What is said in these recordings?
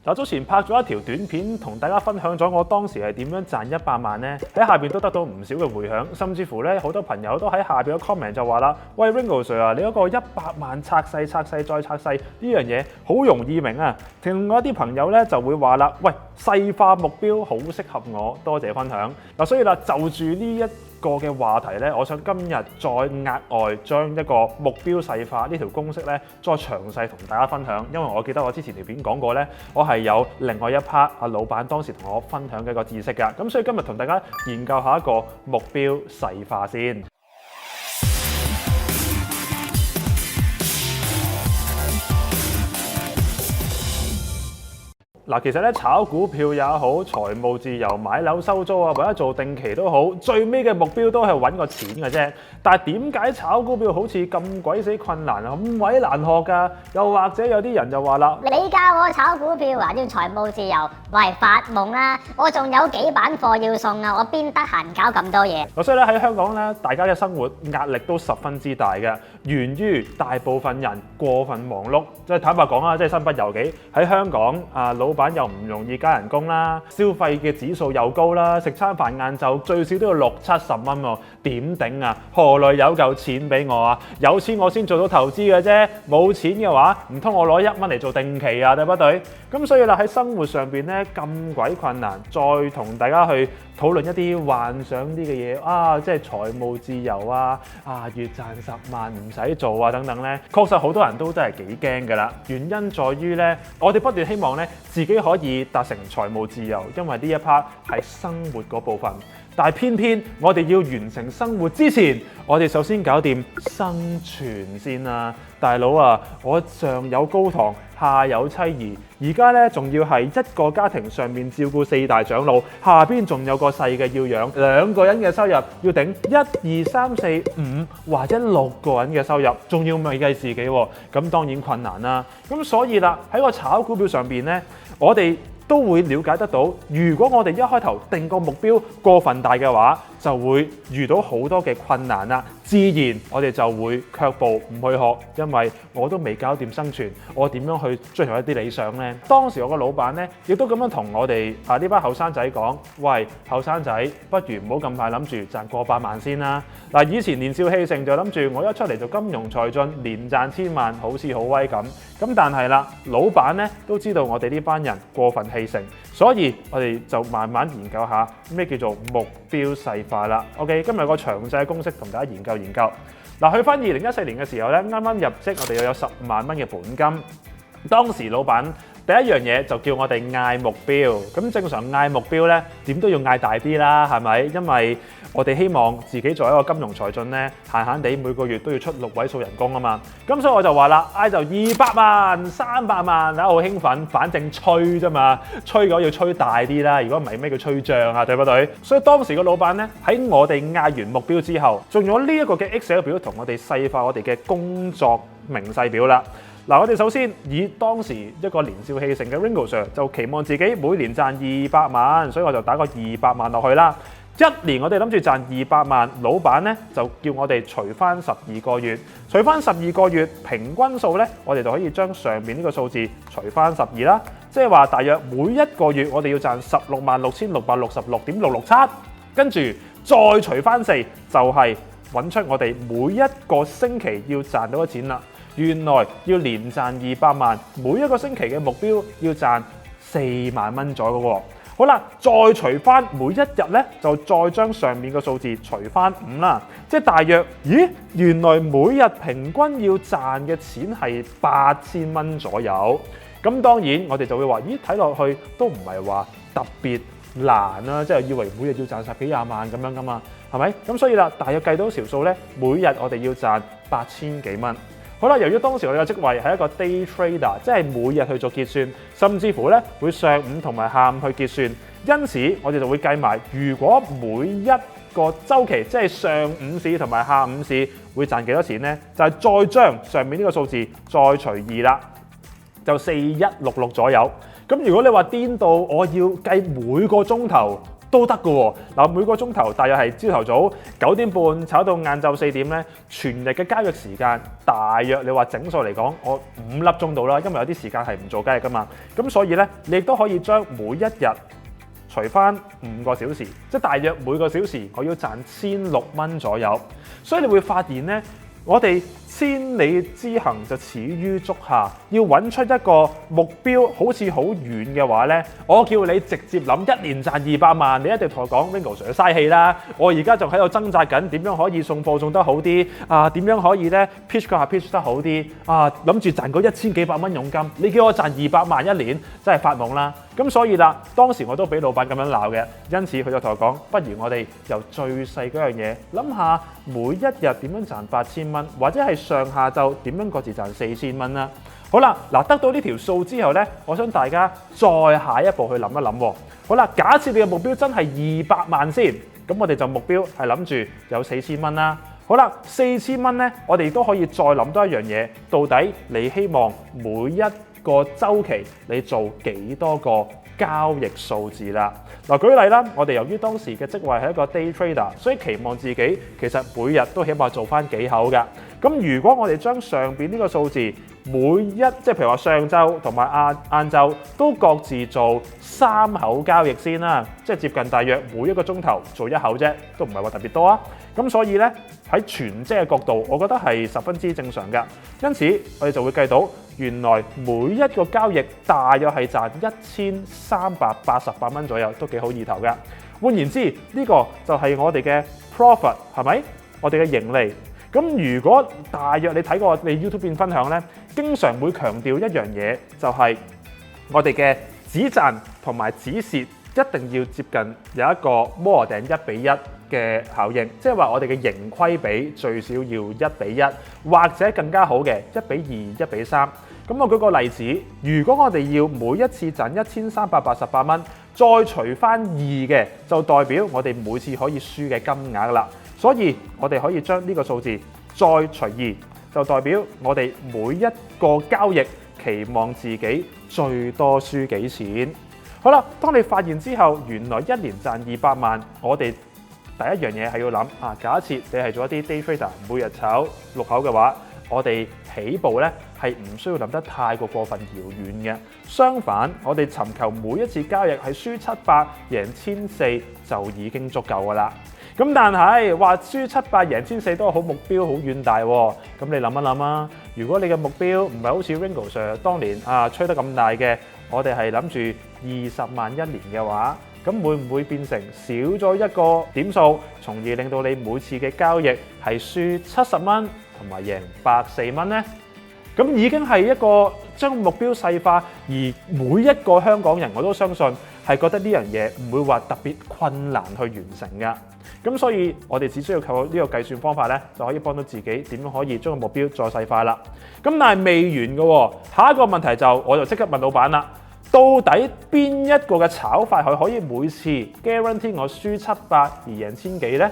嗱，早前拍咗一條短片，同大家分享咗我當時係點樣賺100萬呢？喺下邊都得到唔少嘅迴響，甚至乎咧好多朋友都喺下邊嘅 comment 就話啦：喂 Ringo Sir 啊，你嗰個100萬拆細再拆細呢樣嘢好容易明啊！另外一啲朋友咧就會話啦：喂，細化目標好適合我，多謝分享。嗱，所以啦，就住呢一個嘅話題咧，我想今日再額外將一個目標細化呢條公式咧，再詳細同大家分享。因為我記得我之前條片講過咧，我係有另外一 part 阿老闆當時同我分享嘅一個知識㗎。咁所以今日同大家研究下一個目標細化先。嗱，其實咧炒股票也好，財務自由、買樓收租啊，或者做定期都好，最尾嘅目標都係揾個錢嘅啫。但係點解炒股票好似咁鬼死困難啊，咁鬼難學㗎？又或者有啲人就話啦：你教我炒股票啊，要財務自由，我係發夢啦！我仲有幾版貨要送啊，我邊得閒搞咁多嘢？所以咧喺香港咧，大家嘅生活壓力都十分之大嘅，源於大部分人過分忙碌。即係坦白講啦，即係身不由己。喺香港啊，老闆又唔容易加人工啦，消費嘅指數又高啦，食餐飯晏晝最少都要60-70蚊喎，點頂啊？何來有嚿錢俾我啊？有錢我先做到投資嘅啫，冇錢嘅話，唔通我攞1蚊嚟做定期啊？對不對？咁所以啦，喺生活上邊咧咁鬼困難，再同大家去討論一啲幻想啲嘅嘢啊，即係財務自由啊，月賺10萬唔使做啊等等咧，確實好多人都真係幾驚㗎啦。原因在於咧，我哋不斷希望咧自己可以達成財務自由，因為呢一 part 係生活嗰部分。但係偏偏我哋要完成生活之前，我哋首先搞掂生存先啊！大佬啊，我上有高堂，下有妻兒，而家咧仲要係一個家庭上面照顧4大長老，下邊仲有個細嘅要養，2個人嘅收入要頂1、2、3、4、5或者6個人嘅收入，仲要未計自己喎，咁當然困難啦。咁所以啦，喺個炒股票上邊咧，我哋都會了解得到，如果我哋一開頭定個目標過分大嘅話，就會遇到好多嘅困難啦。自然我哋就會卻步唔去學，因為我都未搞掂生存，我點樣去追求一啲理想呢？當時我個老闆呢，亦都咁樣同我哋呢班後生仔講：喂，後生仔，不如唔好咁快諗住賺過百萬先啦。嗱，以前年少氣盛就諗住我一出嚟做金融財進，連賺1000萬，好似好威咁。咁但係啦，老闆呢都知道我哋呢班人過分氣盛，所以我哋就慢慢研究下咩叫做目標細化啦。OK， 今日有個詳細嘅公式同大家研究。嗱，去翻2014年嘅時候咧，啱啱入職，我哋又有10萬蚊嘅本金。當時老闆第一樣嘢就叫我哋嗌目標。咁正常嗌目標咧，點都要嗌大啲啦，係咪？因為我哋希望自己作為一個金融財進咧，閒閒地每個月都要出6位數人工啊嘛。咁所以我就話啦，嗌就200萬、300萬，大家好興奮，反正吹啫嘛，吹嘅話要吹大啲啦。如果唔係咩叫吹脹啊？對不對？所以當時個老闆咧喺我哋嗌完目標之後，仲有呢一個嘅 Excel 表同我哋細化我哋嘅工作明細表啦。嗱，我哋首先以當時一個年少氣盛嘅 Ringo Sir 就期望自己每年賺200萬，所以我就打個200萬落去啦。1年我哋諗住賺200萬，老闆咧就叫我哋除翻12個月，除翻12個月平均數咧，我哋就可以將上面呢個數字除翻12啦，即係話大約每一個月我哋要賺166666.667，跟住再除翻4，就係揾出我哋每一個星期要賺到嘅錢啦。原來要連賺200萬，每一個星期嘅目標要賺4萬蚊左右嘅喎。好啦，再除翻每一日咧，就再將上面嘅數字除翻5啦，即係大約，原來每日平均要賺嘅錢係8000蚊左右。咁當然我哋就會話，睇落去都唔係話特別難啦，即係以為每日要賺10幾20萬咁樣噶嘛，係咪？咁所以啦，大約計到條數咧，每日我哋要賺8000幾蚊。好啦，由於當時我哋嘅職位係一個 day trader， 即係每日去做結算，甚至乎咧會上午同埋下午去結算，因此我哋就會計埋，如果每一個週期即係上午市同埋下午市會賺幾多錢咧，就係再將上面呢個數字再除2啦，就4166左右。咁如果你話顛到我要計每個鐘頭都得㗎喎。嗱，每個鐘頭大約係朝頭早9點半炒到晏晝4點咧，全日嘅交易時間大約你話整數嚟講，我5粒鐘到啦，因為有啲時間係唔做交易㗎嘛。咁所以咧，你亦都可以將每一日除翻5個小時，即係大約每個小時我要賺1600蚊左右。所以你會發現咧，我哋千里之行就始於足下，要揾出一個目標好似好遠嘅話呢，我叫你直接諗1年賺200萬，你一定同我講 Ringo Sir 嘥氣啦！我而家仲喺度掙扎緊點樣可以送貨送得好啲啊？點樣可以呢 pitch 個客 pitch 得好啲啊？諗住賺嗰1000幾百蚊佣金，你叫我賺200萬一年，真係發夢啦！咁所以啦，當時我都俾老闆咁樣鬧嘅，因此佢就同我講，不如我哋由最細嗰樣嘢諗下，每一日點樣賺8000蚊，或者係上下晝點樣各自賺4000蚊啦。好啦，嗱，得到呢條數之後呢，我想大家再下一步去諗一諗喎。好啦，假設你嘅目標真係200萬先，咁我哋就目標係諗住有4000蚊啦。好啦，4000蚊呢，我哋都可以再諗多一樣嘢，到底你希望每一個週期你做幾多個交易數字啦？嗱，舉例啦，我哋由於當時嘅職位係一個 day trader，所以期望自己其實每日都起碼做翻幾口㗎。咁如果我哋將上邊呢個數字即係譬如話上晝同埋晏晝都各自做3口交易先啦，即係接近大約每一個鐘頭做1口啫，都唔係話特別多啊。咁所以呢，喺全職嘅角度，我覺得係十分之正常㗎。因此我哋就會計到原來每一個交易大約係賺1388蚊左右，都幾好意頭㗎。換言之，呢個就係我哋嘅 profit， 係咪？我哋嘅盈利。咁如果大約你睇過我哋 YouTube 片分享呢，經常會強調一樣嘢，就係我哋嘅止賺同埋止蝕一定要接近有一個 more than 1:1嘅效應，即係話我哋嘅盈虧比最少要1:1，或者更加好嘅1:2、1:3。咁我舉個例子，如果我哋要每一次賺1388蚊，再除翻2嘅，就代表我哋每次可以輸嘅金額啦。所以我哋可以將呢個數字再除2，就代表我哋每一個交易期望自己最多輸幾錢。好啦，當你發現之後，原來1年賺200萬，我哋第一樣嘢係要諗啊。假設你係做一啲 day trader， 每日炒6口嘅話，我哋起步呢係唔需要諗得太過分遙遠嘅。相反，我哋尋求每一次交易係輸700贏1400就已經足夠㗎啦。咁但係話輸700贏1400都係好目標好遠大喎。咁你諗一諗啊，如果你嘅目標唔係好似 Ringo Sir 當年吹得咁大嘅，我哋係諗住20萬一年嘅話，咁會唔會變成少咗一個點數，從而令到你每次嘅交易係輸70蚊同埋贏104蚊呢？咁已經係一個將目標細化，而每一個香港人我都相信係覺得呢樣嘢唔會話特別困難去完成㗎。咁所以我哋只需要靠呢個計算方法咧，就可以幫到自己點樣可以將個目標再細化啦。咁但係未完嘅喎，下一個問題我就即刻問老闆啦，到底邊一個嘅炒法佢可以每次 guarantee 我輸700而贏1000幾呢？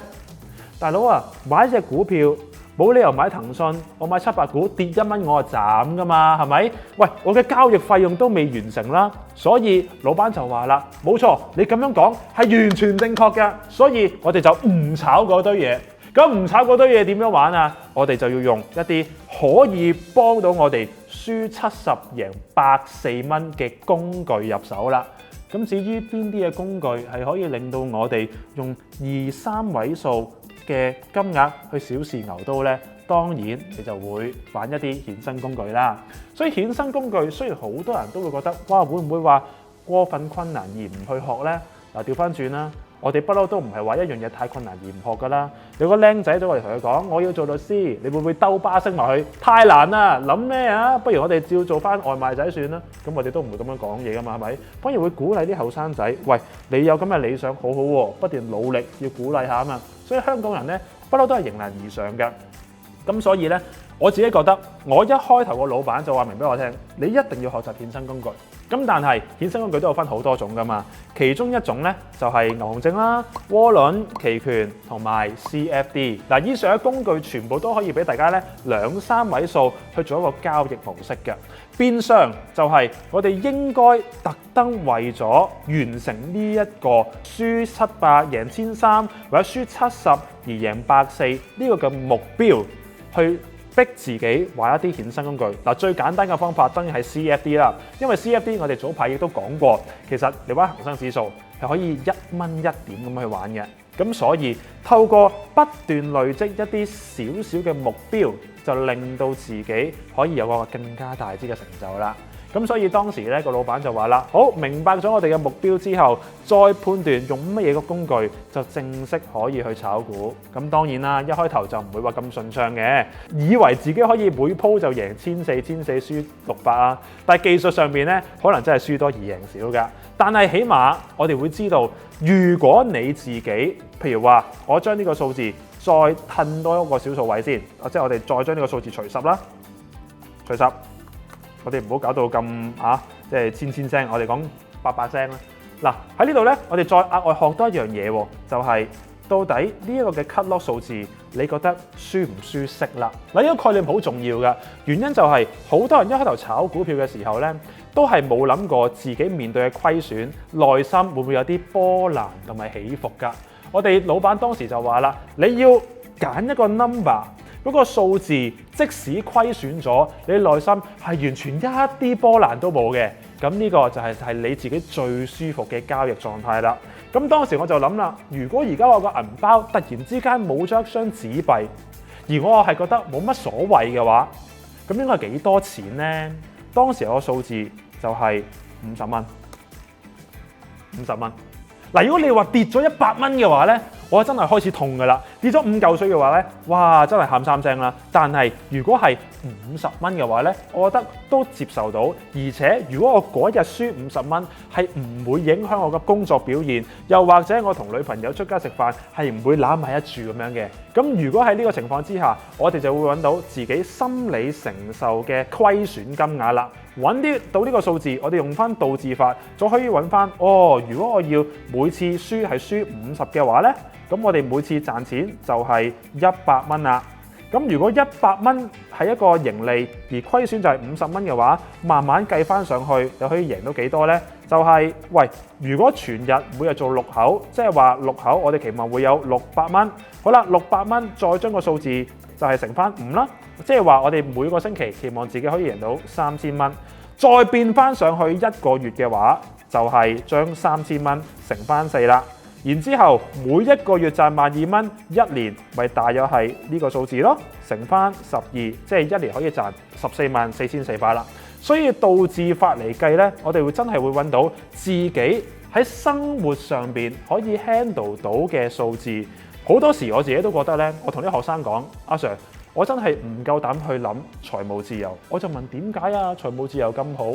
大佬啊，買一隻股票冇理由買騰訊，我買700股跌1蚊我就斬噶嘛，係咪？喂，我嘅交易費用都未完成啦，所以老闆就話啦，冇錯，你咁樣講係完全正確嘅，所以我哋就唔炒嗰堆嘢。咁唔炒嗰堆嘢點樣玩啊？我哋就要用一啲可以幫到我哋輸70贏104蚊嘅工具入手啦。咁至於邊啲嘅工具係可以令到我哋用2-3位數嘅金額去小試牛刀呢？當然你就會玩一啲衍生工具啦。所以衍生工具雖然好多人都會覺得，哇，會唔會話過分困難而唔去學呢？嗱，調翻轉啦，我哋不嬲都唔係話一樣嘢太困難而唔學噶啦。有個僆仔都嚟同佢講，我要做律師，你會唔會兜巴星埋去？太難啦，諗咩啊？不如我哋照做翻外賣仔算啦。咁我哋都唔會咁樣講嘢噶嘛，係咪？反而會鼓勵啲後生仔，喂，你有咁嘅理想，好好喎，不斷努力要鼓勵下啊嘛。所以香港人呢，不嬲都係迎難而上嘅。咁所以呢，我自己覺得，我一開頭個老闆就話明俾我聽，你一定要學習衍生工具。咁但係衍生工具都有分好多種噶嘛，其中一種咧就係牛熊證啦、窩輪、期權同埋 CFD。嗱，以上嘅工具全部都可以俾大家咧2、3位數去做一個交易模式嘅。變相就係我哋應該特登為咗完成呢一個輸700贏1300或者輸70而贏140呢個嘅目標去逼自己玩一啲衍生工具。嗱，最簡單嘅方法當然係 CFD 啦，因為 CFD 我哋早排亦都講過，其實你玩恒生指數係可以1蚊1點咁去玩嘅。咁所以透過不斷累積一啲少少嘅目標，就令到自己可以有個更加大啲嘅成就啦。咁所以當時咧個老闆就話啦：好，明白咗我哋嘅目標之後，再判斷用乜嘢個工具就正式可以去炒股。咁當然啦，一開頭就唔會話咁順暢嘅，以為自己可以每鋪就贏1400輸600啊。但係技術上面咧，可能真係輸多而贏少㗎。但係起碼我哋會知道，如果你自己譬如話，我將呢個數字再褪多一個小數位先，即係我哋再將呢個數字除10啦，除10。我哋唔好搞到咁即係千聲，我哋講8聲啦。嗱，喺呢度咧，我哋再額外學多一樣嘢喎，就係到底呢一個嘅 cut loss 數字，你覺得舒唔舒適啦？嗱，呢個概念好重要㗎，原因就係好多人一開頭炒股票嘅時候咧，都係冇諗過自己面對嘅虧損，內心會唔會有啲波瀾同埋起伏㗎？我哋老闆當時就話啦，你要揀一個 number。嗰個數字即使虧損咗，你內心係完全一啲波瀾都冇嘅，咁呢個就係你自己最舒服嘅交易狀態啦。咁當時我就諗啦，如果而家我個銀包突然之間冇咗一張紙幣，而我係覺得冇乜所謂嘅話，咁應該係幾多錢呢？當時我個數字就係50蚊，50蚊。嗱，如果你話跌咗100蚊嘅話咧，我真係開始痛㗎啦！跌咗5嚿水嘅話咧，哇，真係喊3聲啦！但係如果係50蚊嘅話咧，我覺得都接受到，而且如果我嗰日輸50蚊，係唔會影響我嘅工作表現，又或者我同女朋友出街食飯係唔會攬埋一住咁樣嘅。咁如果喺呢個情況之下，我哋就會揾到自己心理承受嘅虧損金額啦。揾啲到呢個數字，我哋用翻倒置法，就可以揾翻如果我要每次輸係輸50嘅話呢，咁我哋每次賺錢就係100蚊啦。咁如果100蚊係一個盈利，而虧損就係50蚊嘅話，慢慢計翻上去，又可以贏到幾多呢？就係如果全日每日做6口，即係話6口，我哋期望會有600蚊。好啦，600蚊再將個數字就係乘翻5啦。即係話我哋每個星期期望自己可以贏到3000蚊，再變翻上去1個月嘅話，就係將3000蚊乘翻4啦。然之後每一個月賺12000蚊，一年咪大約係呢個數字咯，乘翻12，即係一年可以賺144400啦。所以倒置法嚟計呢，我哋真係會揾到自己喺生活上邊可以 handle 到嘅數字。好多時我自己都覺得呢，我同啲學生講，阿 Sir，我真係唔夠膽去諗財務自由，我就問點解啊？財務自由咁好，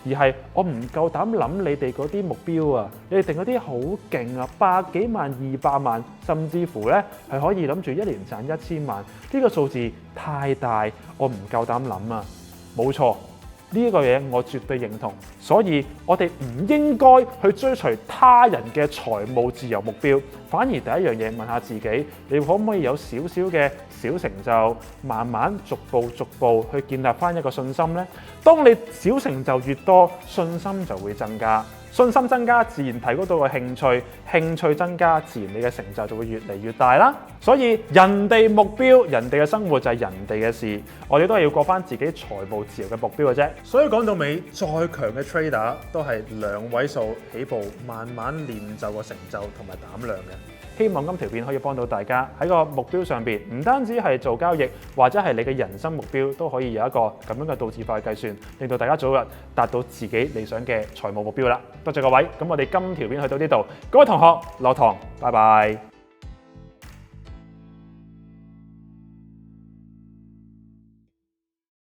而係我唔夠膽諗你哋嗰啲目標啊！你哋定嗰啲好勁啊，100幾萬、200萬，甚至乎呢係可以諗住一年賺1000萬，呢個數字太大，我唔夠膽諗啊！冇錯。呢個嘢我絕對認同，所以我哋唔應該去追隨他人嘅財務自由目標，反而第一樣嘢問下自己，你可唔可以有少少嘅小成就，慢慢逐步去建立翻一個信心呢？當你小成就越多，信心就會增加。信心增加，自然提高到個興趣，興趣增加，自然你嘅成就就會越嚟越大啦。所以人哋目標，人哋嘅生活就係人哋嘅事，我哋都係要過翻自己財務自由嘅目標嘅啫。所以講到尾，再強嘅 trader 都係2位數起步，慢慢練就個成就同埋膽量嘅。希望今條片可以幫到大家喺個目標上邊，唔單止係做交易，或者係你嘅人生目標都可以有一個咁樣嘅倒置法嘅計算，令到大家早日達到自己理想嘅財務目標啦。多謝各位，咁我哋今條片去到呢度，各位同學落堂，拜拜。